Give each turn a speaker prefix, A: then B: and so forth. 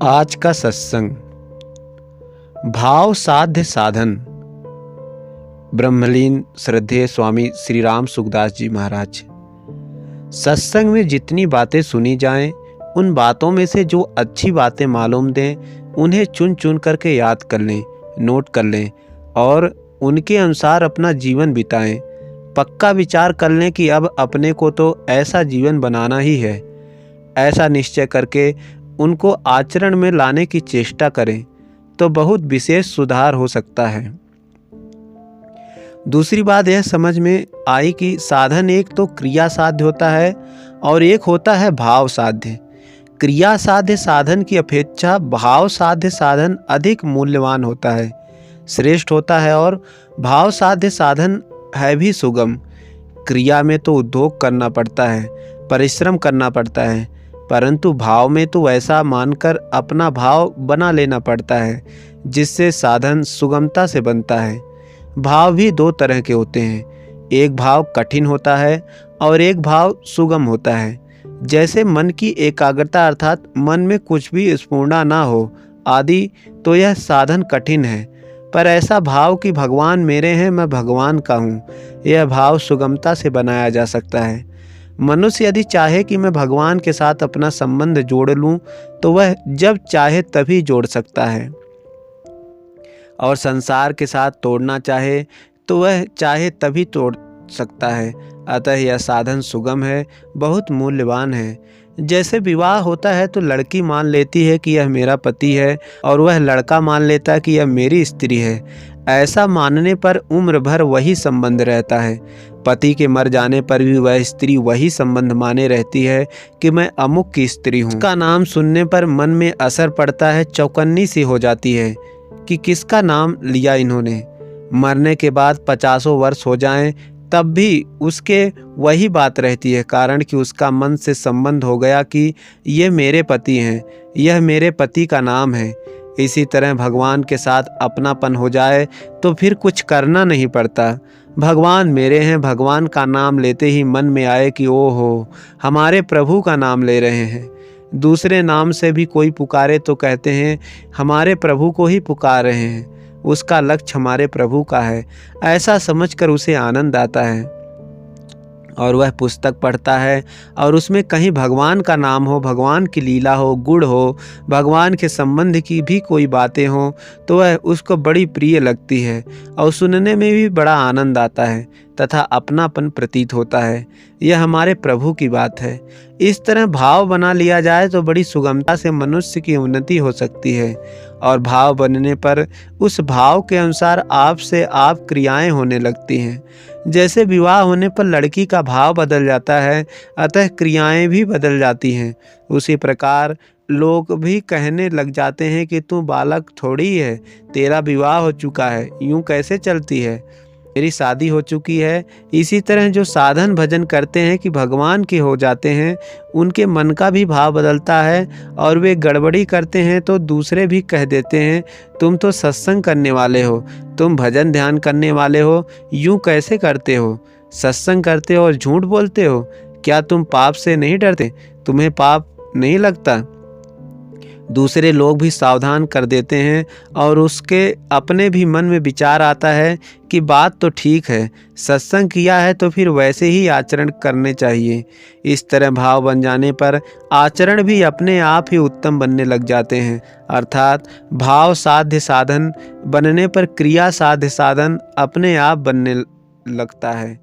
A: आज का सत्संग भाव साध्य साधन। ब्रह्मलीन श्रद्धेय स्वामी श्री राम सुखदास जी महाराज। सत्संग में जितनी बातें सुनी जाएं, उन बातों में से जो अच्छी बातें मालूम दें उन्हें चुन चुन करके याद कर लें, नोट कर लें और उनके अनुसार अपना जीवन बिताएं। पक्का विचार कर लें कि अब अपने को तो ऐसा जीवन बनाना ही है। ऐसा निश्चय करके उनको आचरण में लाने की चेष्टा करें तो बहुत विशेष सुधार हो सकता है। दूसरी बात यह समझ में आई कि साधन एक तो क्रिया साध्य होता है और एक होता है भाव साध्य। क्रिया साध्य साधन की अपेक्षा भाव साध्य साधन अधिक मूल्यवान होता है, श्रेष्ठ होता है और भाव साध्य साधन है भी सुगम। क्रिया में तो उद्योग करना पड़ता है, परिश्रम करना पड़ता है, परंतु भाव में तो ऐसा मानकर अपना भाव बना लेना पड़ता है जिससे साधन सुगमता से बनता है। भाव भी दो तरह के होते हैं, एक भाव कठिन होता है और एक भाव सुगम होता है। जैसे मन की एकाग्रता अर्थात मन में कुछ भी स्फुरना ना हो आदि, तो यह साधन कठिन है। पर ऐसा भाव कि भगवान मेरे हैं, मैं भगवान का हूँ, यह भाव सुगमता से बनाया जा सकता है। मनुष्य यदि चाहे कि मैं भगवान के साथ अपना संबंध जोड़ लूं तो वह जब चाहे तभी जोड़ सकता है, और संसार के साथ तोड़ना चाहे तो वह चाहे तभी तोड़ सकता है। अतः यह साधन सुगम है, बहुत मूल्यवान है। जैसे विवाह होता है तो लड़की मान लेती है कि यह मेरा पति है और वह लड़का मान लेता है कि यह मेरी स्त्री है। ऐसा मानने पर उम्र भर वही संबंध रहता है। पति के मर जाने पर भी वह स्त्री वही संबंध माने रहती है कि मैं अमुक की स्त्री हूँ। उसका नाम सुनने पर मन में असर पड़ता है, चौकन्नी सी हो जाती है कि किसका नाम लिया इन्होंने। मरने के बाद 50 वर्ष हो जाएं तब भी उसके वही बात रहती है, कारण कि उसका मन से संबंध हो गया कि ये मेरे पति हैं, यह मेरे पति का नाम है। इसी तरह भगवान के साथ अपनापन हो जाए तो फिर कुछ करना नहीं पड़ता। भगवान मेरे हैं, भगवान का नाम लेते ही मन में आए कि ओहो, हमारे प्रभु का नाम ले रहे हैं। दूसरे नाम से भी कोई पुकारे तो कहते हैं हमारे प्रभु को ही पुकार रहे हैं, उसका लक्ष्य हमारे प्रभु का है। ऐसा समझकर उसे आनंद आता है और वह पुस्तक पढ़ता है और उसमें कहीं भगवान का नाम हो, भगवान की लीला हो, गुण हो, भगवान के संबंध की भी कोई बातें हो तो वह उसको बड़ी प्रिय लगती है और सुनने में भी बड़ा आनंद आता है तथा अपनापन प्रतीत होता है। यह हमारे प्रभु की बात है। इस तरह भाव बना लिया जाए तो बड़ी सुगमता से मनुष्य की उन्नति हो सकती है और भाव बनने पर उस भाव के अनुसार आप से आप क्रियाएं होने लगती हैं। जैसे विवाह होने पर लड़की का भाव बदल जाता है, अतः क्रियाएं भी बदल जाती हैं। उसी प्रकार लोग भी कहने लग जाते हैं कि तू बालक थोड़ी है, तेरा विवाह हो चुका है, यूं कैसे चलती है, मेरी शादी हो चुकी है। इसी तरह जो साधन भजन करते हैं कि भगवान के हो जाते हैं, उनके मन का भी भाव बदलता है और वे गड़बड़ी करते हैं तो दूसरे भी कह देते हैं तुम तो सत्संग करने वाले हो, तुम भजन ध्यान करने वाले हो, यूं कैसे करते हो, सत्संग करते हो और झूठ बोलते हो, क्या तुम पाप से नहीं डरते, तुम्हें पाप नहीं लगता। दूसरे लोग भी सावधान कर देते हैं और उसके अपने भी मन में विचार आता है कि बात तो ठीक है, सत्संग किया है तो फिर वैसे ही आचरण करने चाहिए। इस तरह भाव बन जाने पर आचरण भी अपने आप ही उत्तम बनने लग जाते हैं। अर्थात भाव साध्य साधन बनने पर क्रिया साध्य साधन अपने आप बनने लगता है।